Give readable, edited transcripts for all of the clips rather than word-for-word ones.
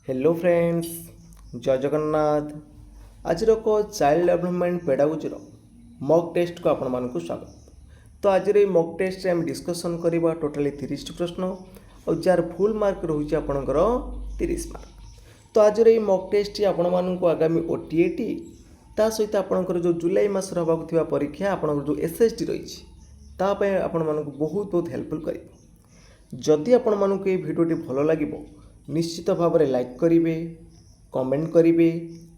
Hello friends, जय जगन्नाथ। आज child development pedagogy mock test को आपण मानक स्वागत। तो आज मक टेस्ट आम डिस्कसन करवा टोटाली 30 प्रश्न और जार फुल मार्क रोचे आपणकर 30 मार्क। तो आज मक टेस्ट आपण मानक आगामी ओटीएटी ता सहित आपणकर जो जुलाई मासर होबाक थिबा परीक्षा आपणकर जो एसएसटी रही तापाई आपण मानक बहुत बहुत हेल्पफुल कर। जदि आपण मानक ये भिडियोटी भल लगे निश्चित भाव में लाइक करेंगे, कमेंट करेंगे,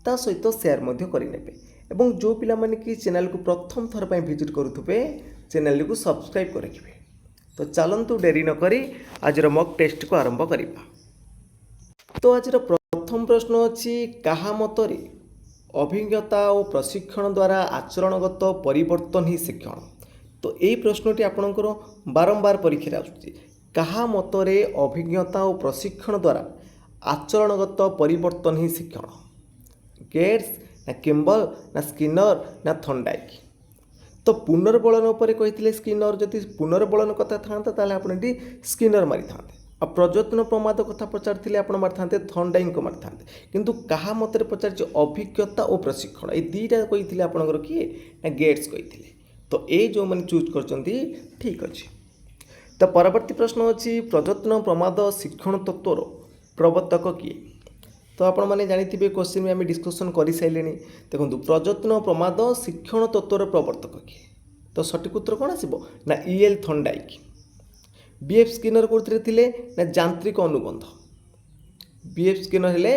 ता सहित शेयर करेंगे एवं जो पिला माने कि चैनल को प्रथम थर पर विजिट करुवे चैनल को सब्सक्राइब करेंगे। तो चलतु डेरी न करी आज मक टेस्ट को आरंभ करवा। तो आज प्रथम प्रश्न अच्छी कहा मतरे अभिज्ञता और प्रशिक्षण द्वारा आचरणगत परिवर्तन ही शिक्षण। तो यही प्रश्नटी आपणकर बारंबार परीक्षा आसुची। कहा मतरे अभिज्ञता और प्रशिक्षण द्वारा आचरणगत परिवर्तन ही शिक्षण। गेट्स ना किम्बल ना स्किनर ना थॉर्नडाइक। तो पुनर्बलन उपर कही स्किनर, जदि पुनर्बलन कथा था आप स्किनर मारी था। और प्रजत्न प्रमाद कथा पचारि आप मारि था थॉर्नडाइक को मारि था। किंतु कहा मतरे पचार अभिज्ञता और प्रशिक्षण ये दुईटा कही आपंकर किए ना गेट्स कही। तो ये जो मैंने चूज कर ठीक अच्छे। तो परवर्ती प्रश्न अच्छी प्रजत्न प्रमाद शिक्षण तत्वर प्रवर्तक किए। तो आपण मैंने जानी क्वेश्चन में आम डिस्कसन कर सारे। देखो प्रजत्न प्रमाद शिक्षण तत्वर प्रवर्तक किए। तो सठिक उत्तर कौन आसो ना ईएल थॉर्नडाइक। बीएफ स्किनर कौन थे ना यांत्रिक अनुबंध। बीएफ स्किनर हेले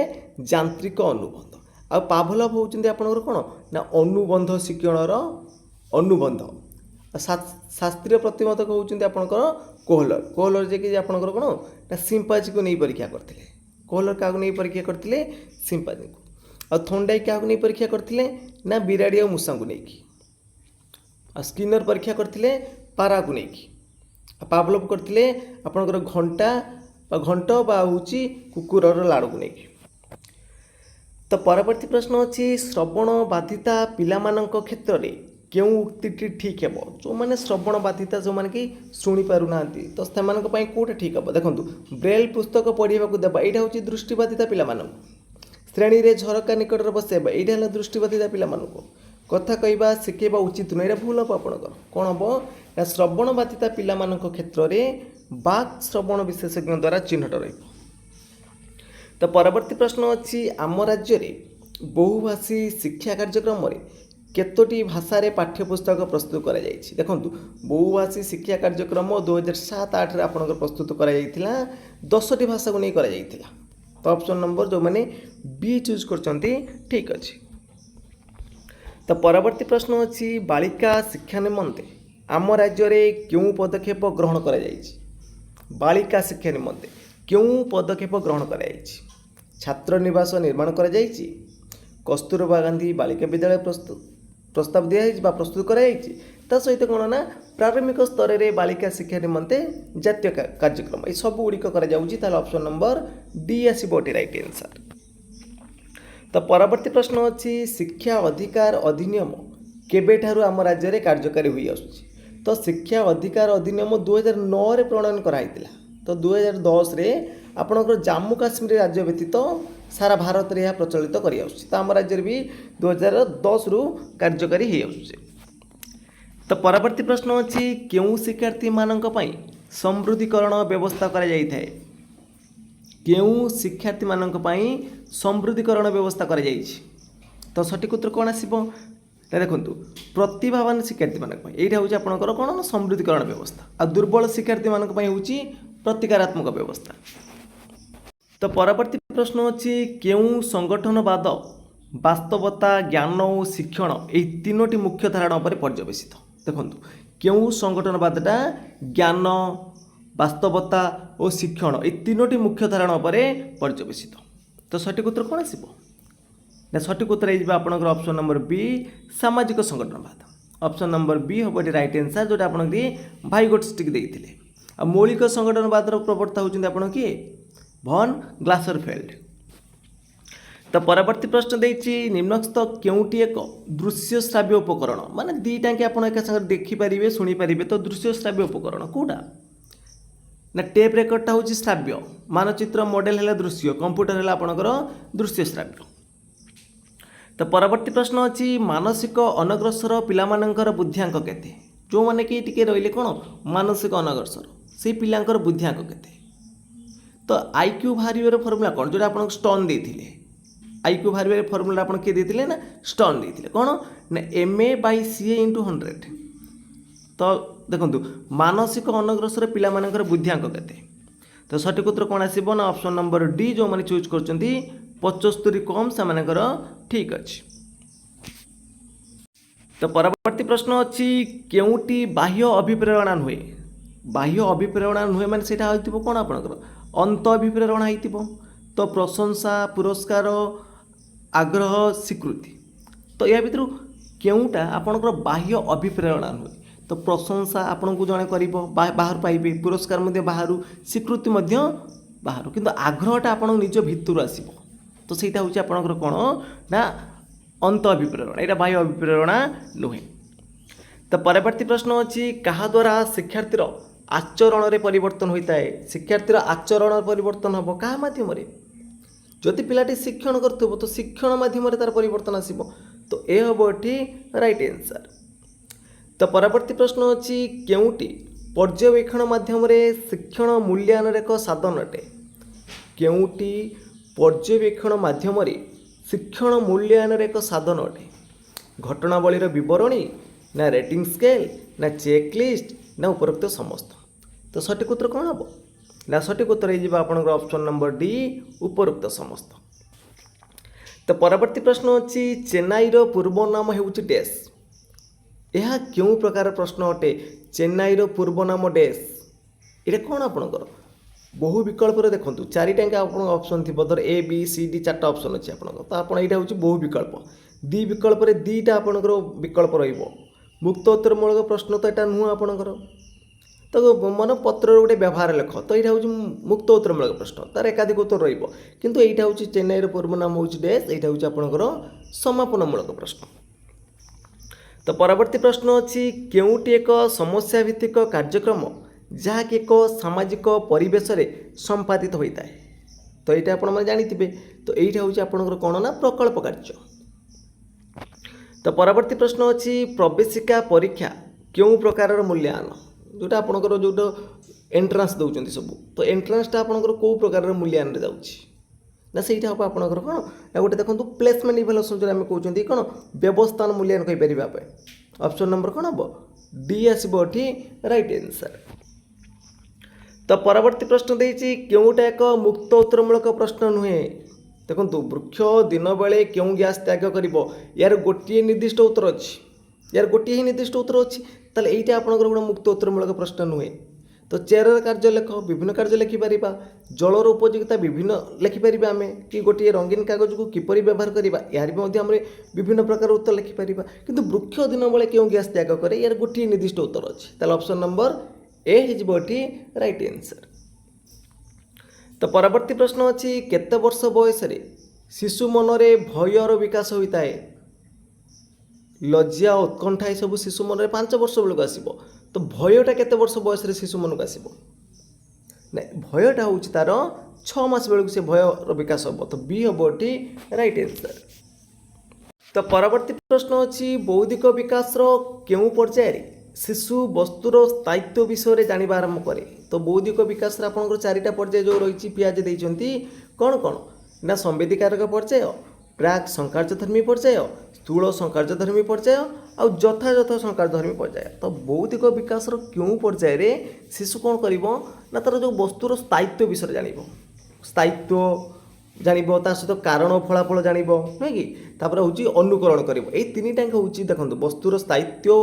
यांत्रिक अनुबंध। आ पाभलव होउछन्ती आपनकर कौन ना अनुबंध शिक्षणर अनुबंध। शास्त्रीय प्रतिमतक होउछन्ती आपनकर कोहलर। कोहलर जे कि आपनकर कौन ना सिंपाजी को नहीं परीक्षा करते। कोहलर क्या नहीं परीक्षा करते सिंपाजी को। और थॉर्नडाइक क्या नहीं परीक्षा करते ना बिराड़ी और मूषा को लेकिन। स्किनर परीक्षा करते पारा को लेकिन। पावलोव करते आपनकर घंट हूँ कुकुरर लाड़ को लेकिन। तो परवर्ती प्रश्न अच्छी श्रवण बाधिता पिलामानंक क्षेत्र में क्यों उक्ति ठीक है। जो मैंने श्रवण बाधिता जो मैंने कि शुणी पार ना तो से कौटे ठीक हे। देखो ब्रेल पुस्तक पढ़ा देवा यहाँ हूँ दृष्टिबाधिता पिला। श्रेणी में झरका निकट बसैबा यहाँ दृष्टिबाधिता पिला। कथा कहवा शिखेबा उचित नुह भूल हम आपंकर कौन हम ना श्रवण बाधिता पिला क्षेत्र में बाक श्रवण विशेषज्ञ द्वारा चिन्हट रही। तो परवर्ती प्रश्न अच्छी आम राज्य में बहुभाषी शिक्षा कार्यक्रम केतोटी भाषा पाठ्यपुस्तक प्रस्तुत कर। देखो बहुभाषी शिक्षा कार्यक्रम 2007-8 आपंकर प्रस्तुत कर 10टी भाषा को नहीं कर। तो ऑप्शन नंबर जो मैंने बी चूज कर ठीक अच्छे। तो परवर्ती प्रश्न अच्छी बालिका शिक्षा निमंते आम राज्य में क्यों पदक्षेप ग्रहण कर। बालिका शिक्षा निमंते क्यों पदक्षेप ग्रहण कर। छात्र निवास निर्माण कर। कस्तूरबा गांधी बालिका विद्यालय प्रस्ताव दिया प्रस्तुत कर सहित कौन ना प्रारंभिक स्तर में बालिका शिक्षा निमंते जातीय कार्यक्रम ये सब गुड़िक ऑप्शन नंबर डी आसोटी राइट आंसर। तो परवर्ती प्रश्न अच्छी शिक्षा अधिकार अधिनियम केबेठारु आम राज्य में कार्यकारी हुई आसुछि। तो शिक्षा अधिकार अधिनियम 2009 रे प्रणयन कराइतिला। तो 2010 रे आपणकर जम्मू काश्मीर राज्य व्यतीत सारा भारत में यह प्रचलित कर। तो आम राज्य भी 2010 रु कार्यकारी हो। तो परवर्ती प्रश्न अच्छी क्यों शिक्षार्थी मानक पई समृद्धीकरण व्यवस्था करा जाय थाए। क्यों शिक्षार्थी मानक पई समृद्धीकरण व्यवस्था करा जाय छी। तो सठिक उत्तर कौन आसो देखो प्रतिभावान शिक्षार्थी मानक यहाँ हूँ आपंकर कौन ना समृद्धीकरण व्यवस्था। आ दुर्बल शिक्षार्थी मानक पई हूँ प्रतिकारात्मक व्यवस्था। तो परवर्ती प्रश्न अच्छी क्यों संगठनवाद वास्तवता ज्ञान और शिक्षण ये तीनोटी मुख्य धारणा पर पर्यवेसित। देखो क्यों संगठनवादटा ज्ञान वास्तवता और शिक्षण ये तीनोटी मुख्य धारणा पर पर्यवेसित। तो सठिक उत्तर कौन आसो ना सठिक उत्तर हो आपंकर ऑप्शन नंबर बी सामाजिक संगठनवाद। ऑप्शन नंबर बी हम ये राइट आंसर जोटा आप भाई गोटस्टिक देते। आ मौलिक संगठनवाद प्रवर्ता होती आप किए भन ग्लासरफेल्ड। तो परवर्ती प्रश्न देती निम्नस्थ क्योंटी एक दृश्य श्राव्य उपकरण माने दीटा कि आप एक साथ देखिपारे शुणिपारे। तो दृश्य श्राव्य उपकरण कौटा ना टेप रेकर्डटा हूँ श्राव्य, मानचित्र मॉडल है दृश्य, कंप्यूटर है आपणकर दृश्य श्राव्य। तो परवर्ती प्रश्न अच्छी मानसिक अनग्रसर पिलामानंकर बुद्धिआंक केते, जो माने कि टिके रहिले कोन मानसिक अनग्रसर से पिलांकर बुद्धिआंक केते। तो आईक्यू बाहर फर्मुला कौन जो आप स्टोन देते आईक्यू बाहर फर्मुला आप किए देते ना स्टोन देते कौन ना MA/CA × 100। तो देखो मानसिक अनग्रसर पिलामानंकर बुद्धिआंक केते। तो सठिक उत्तर कौन आसो ना ऑप्शन नंबर डी जो मैंने चूज कर 75 कम से ठीक अच्छे। तो परवर्ती प्रश्न अच्छी केउटी बाह्य अभिप्रेरणा नुहे, बाह्य अभिप्रेरणा नुहे मैंने से कौन आपंकर अंत अभिप्रेरणा हो। तो प्रशंसा पुरस्कार आग्रह स्वीकृति। तो या भर केउटा आपंकर बाह्य अभिप्रेरणा नुहे। तो प्रशंसा आपन को जड़े कर बाहर पाइबे, पुरस्कार बाहर, स्वीकृति बाहर, किंतु आग्रहटा आप निज भितर आसो। तो सहीटा हूँ आपंकर कौन ना अंत अभिप्रेरणा, यहाँ बाह्य अभिप्रेरणा नुहे। तो परवर्ती प्रश्न अच्छी क्या द्वारा शिक्षार्थीर आचरण में परिवर्तन होता है। शिक्षार्थीर आचरण परिवर्तन हम क्या मध्यम जदि पिलाटी शिक्षण कर तो शिक्षण मध्यम तार परिवर्तन आसो। तो ये हम ये राइट आंसर। तो परवर्ती प्रश्न अच्छी केउटी पर्यवेक्षण माध्यम शिक्षण मूल्यांकन एक साधन अटे। केउटी पर्यवेक्षण माध्यम शिक्षण मूल्यांकन एक साधन अटे। घटनावलीर विवरणी ना रेटिंग स्केल ना चेकलिस्ट ना उपरोक्त समस्त। तो सठिक उत्तर कौन हम ना सठिक उत्तर हो ऑप्शन नंबर डी उपरोक्त समस्त। तो परवर्ती प्रश्न अच्छी चेन्नईर पूर्व नाम हो डैश। यह क्यों प्रकार प्रश्न अटे। चेन्नईर पूर्व नाम डैश ये कौन आपणकर बहु विकल्प देखो चारिटा आप ऑप्शन थी धर ABCD 4टा ऑप्शन अच्छे आप। तो आप यहाँ हूँ बहु विकल्प दी विकल्प दीटा आपणकर विकल्प रुक्त उत्तरमूलक प्रश्न तो यहाँ नुह आपणकर। तो मन पत्र गोटे व्यवहार लेख तो यहाँ हूँ मुक्त उत्तरमूलक प्रश्न तार एकाधिक उत्तर रु यहाँ हूँ चेन्नईर पूर्व नाम हूँ डैश यहाँ हूँ आपणकर समापनमूलक प्रश्न। तो परवर्ती प्रश्न अच्छी केउटी एक समस्या भित्तिक कार्यक्रम जहाँकि एक सामाजिक परिवेश संपादित होता है। तो यहाँ आप जानी। तो यहाँ हूँ आपंकर कौन ना प्रकल्प कार्य। तो परवर्ती प्रश्न अच्छी प्रवेशिका परीक्षा क्यों प्रकार मूल्यांकन जोटा आपंकर जो एंट्रांस दौरान सब। तो एंट्रांसटा आपंकर कौ प्रकार मूल्यांकन जाऊँगी ना सहीटा हम आपंकर कौन ना गोटे देखो प्लेसमेंट इवैल्यूएशन जो आम कहते कौन व्यवस्थान मूल्यांकन कहीपर ऑप्शन नंबर कौन हम डी आसो राइट आंसर। तो परवर्ती प्रश्न देती केउटा एक मुक्त उत्तरमूलक प्रश्न नुहे। देखो वृक्ष दिन बेले क्यों गैस त्याग कर यार गोटे निर्दिष्ट उत्तर अच्छी, यार गोटे ही निर्दिष्ट उत्तर अच्छी। ताले एइटा आपनकर गोटे मुक्त उत्तरमूलक प्रश्न नुहे। तो चेयर कार्य लेख विभिन्न कार्य लिखिपर, जलर उपयोगिता विभिन्न लिखिपर आम कि गोटे रंगीन कागज को किपरि व्यवहार करवा यार भी विभिन्न प्रकार उत्तर लिखिपर। किंतु वृक्ष दिन बेले क्यों गैस त्याग करे यार गोटे निर्दिष्ट उत्तर अच्छी। ताले ऑप्शन नंबर ए हो राइट आंसर। तो परवर्ती प्रश्न अच्छी केते वर्ष बयस शिशु मनरे भयर विकास होता है। लज्जा उत्कंठा ये सब शिशु मन 5 वर्ष बेलू आसो। तो भयटा केते वर्ष बयस शिशु मन को आसो ना भयटा हूँ तार 6 मास बेलू से भयर विकास हम। तो बी हम राइट आंसर। तो परवर्ती प्रश्न अच्छी बौद्धिक विकास क्यों पर्यायर शिशु वस्तुर स्थायित्व विषय जाना आरंभ करे। तो बौद्धिक विकास आपंकर 4टा पर्याय जो रही पियाज देती कौन कौन ना संवेदिकारक पर्याय, प्राक संकार्यधर्मी पर्याय, स्थूल संकार्यधर्मी पर्याय आ यथायथ संकार्यधर्मी पर्याय। तो बौद्धिक विकास क्यों पर्यायर शिशु कौन कर ना तार जो वस्तुर स्थायित्व विषय जान, स्थायित्व जान सहित कारण फलाफल जान नुहे कि तापर हूँ अनुकरण कर। ये 3टा हूँ देखो वस्तुर स्थायित्व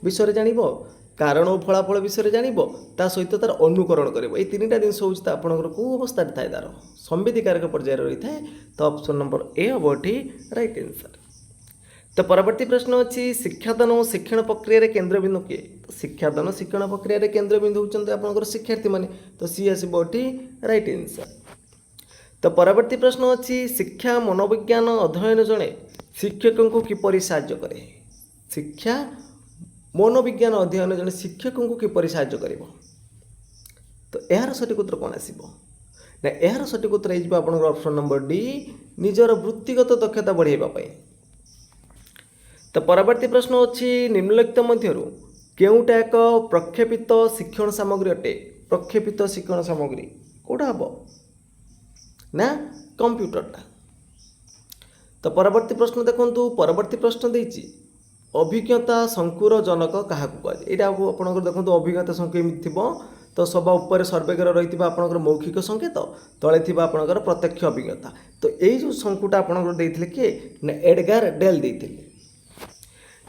विषय जान, कारण और फलाफल विषय जान सहित तार अनुकरण कर। ये 3टा जिन हूँ आपंकर कौ अवस्था थाए तार संवेदिकारक पर्याय रही है। तो ऑप्शन नंबर ए हम राइट आंसर। तो परवर्ती प्रश्न अच्छी शिक्षादान और शिक्षण प्रक्रिया केन्द्रबिंदु किए। तो शिक्षादान शिक्षण प्रक्रिया केन्द्रबिंदु होती आपंकर शिक्षार्थी मैंने। तो सी आसो राइट आंसर। तो परवर्ती प्रश्न अच्छी शिक्षा मनोविज्ञान अध्ययन जड़े शिक्षकों को किपरि साहाय्य करे। शिक्षा मनोविज्ञान अध्ययन जड़े शिक्षकों को किपरि साहाय्य करिवो। तो यार सठिक उत्तर कौन आसो ना यार सठिक उत्तर हो ऑप्शन नंबर डी निजर वृत्तिगत दक्षता बढ़ाइबा। तो परवर्ती प्रश्न अच्छी निम्नलिखित मध्यरु केउटा एक प्रक्षेपित शिक्षण सामग्री अटे। प्रक्षेपित शिक्षण सामग्री कौटा हम ना कंप्यूटरटा। तो परवर्ती प्रश्न देखो परवर्ती प्रश्न देती अभिज्ञता शंकुर जनक क्या कहुए यहाँ आपंकर देखो अभिज्ञता शंकु एमती थी तो सभा उपर सर्वेगर रही आपंकर मौखिक संकेत तले थी आपंकर प्रत्यक्ष अभिज्ञता। तो यही जो शंकुटा आपंकर देते किए ना एडगार डेल देते।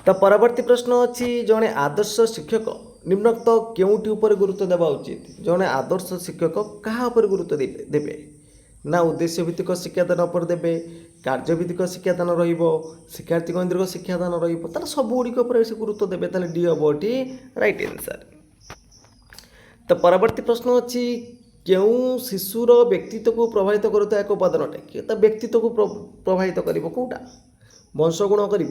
तो परवर्ती प्रश्न अच्छी जड़े आदर्श शिक्षक निम्नोक्त केउटी उपर गुरुत्व देवा उचित। जड़े आदर्श शिक्षक क्या उपर गुरुत्व देवे ना उद्देश्य भित्तिक शिक्षादान उपर देवे कार्यभित्तिक शिक्षादान शिक्षार्थी केन्द्रिक शिक्षादान रहा सबुगुड़िक से गुरुत्व देवे ताले डी हम ये राइट आंसर। तो परवर्ती प्रश्न अच्छी क्यों शिशुर व्यक्तित्व को प्रभावित करुता एक उपादान अटे। तो व्यक्तित्व को प्रभावित कर कौटा वंशगुण कर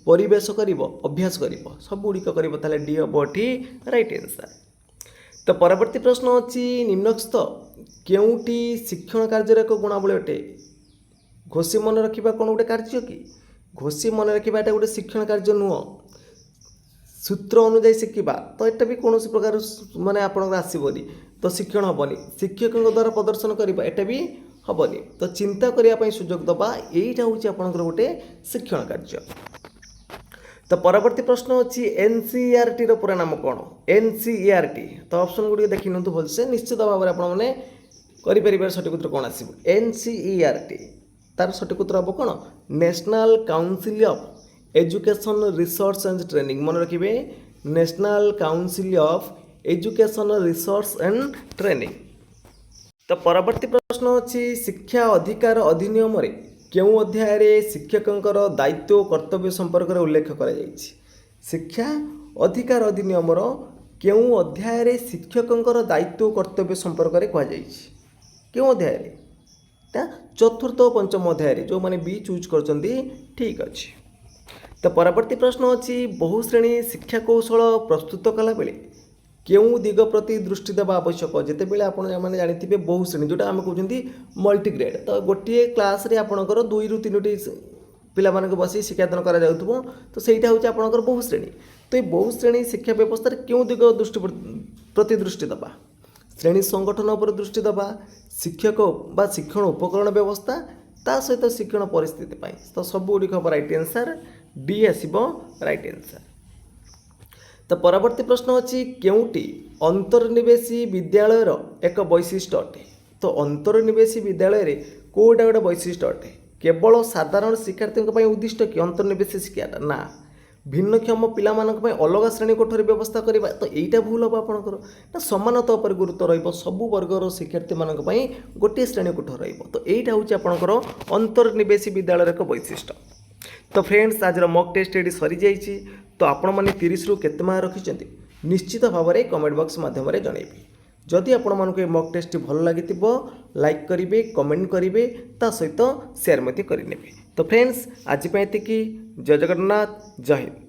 परिवेश कर अभ्यास कर सबुगुड़िक कर डी हम ये राइट आंसर। तो परवर्ती प्रश्न अच्छी निम्नस्थ केउटी शिक्षण कार्य एक गुणावली अटे। घोषी मन रखा कौन गोटे कार्य कि घोषी मन रखा ये गोटे शिक्षण कार्य नुह सूत्र अनुजाई शिखा तो यहाँ भी कौन प्रकार मानने आपंकर आसबनी तो शिक्षण हेनी शिक्षकों द्वारा प्रदर्शन करवा एटा भी हेनी तो चिंता करने सुजोग दबा यहीटा हूँ आपंकर गोटे शिक्षण कार्य। तो परवर्ती प्रश्न अच्छी एनसीईआरटी पूरा नाम कौन एनसीईआरटी। तो ऑप्शन गुड़ी देखी नियंतु भलसे निश्चित भाव में आपने करें सठिक उत्तर कौन आसो एनसीईआरटी तार सठिक उत्तर हम कौन national council of education research and training मन रखिए national council of education research and training. तो परवर्ती प्रश्न अच्छी शिक्षा अधिकार अधिनियम रे केउं अध्याय शिक्षकों दायित्व कर्तव्य संपर्क में उल्लेख कर शिक्षा अधिकार अधिनियम केउं अध्याय शिक्षकों दायित्व कर्तव्य संपर्क में कहुई क्यों अध्याय चतुर्थ और पंचम अध्याय जो मैंने बी चूज कर ठीक अच्छे। तो परवर्ती प्रश्न अच्छी बहुश्रेणी शिक्षा कौशल प्रस्तुत कला बेले केउं दिग प्रति दृष्टि देवा आवश्यक जितेबाला आपने जानी बहुश्रेणी जोटा आम कहते मल्टीग्रेड। तो गोटे क्लास रे आपणकर 2 ରୁ 3ଟି पिला बस शिक्षादान कर तो सहीटा हूँ आपणकर बहुश्रेणी। तो ये बहुश्रेणी शिक्षा व्यवस्था क्यों दिग दृष्टि प्रति दृष्टि देवा श्रेणी संगठन पर दृष्टि देवा शिक्षक बा शिक्षण उपकरण व्यवस्था ता सहित शिक्षण परिस्थिति तो सबुगुड़िक राइट आंसर डी आसब राइट आंसर। तो परवर्ती प्रश्न अच्छी केउटी अंतर्निवेशी विद्यालय एक वैशिष्ट्य अटे। तो अंतर्निवेशी विद्यालय रे कोटा गोटे वैशिष्ट्य अटे केवल साधारण शिक्षार्थी उद्दिष्ट कि अंतर्निवेशी शिक्षाटा ना भिन्नक्षम पिला अलग श्रेणी कोठरी व्यवस्था करवा तो यहीटा भूल हम आपंकर ना समानता पर गुरुत्व रबू वर्गर शिक्षार्थी मानी गोटे श्रेणी कोठ तो यहीटा हूँ आपंकर अंतर्निवेशी विद्यालय एक वैशिष्ट्य। तो फ्रेंड्स आज मॉक टेस्ट ये सरी जाइए तो आपण मैंने 30 ରୁ केते मार्क रखिंट निश्चित भाव में कमेंट बॉक्स माध्यम जनइबे। जदि आपण मानक ये मॉक टेस्ट भल लगी लाइक करेंगे कमेंट करेंगे ता सहित शेयर मत करेंगे। तो फ्रेंड्स आज एतिकी जय जगन्नाथ जय हिंद।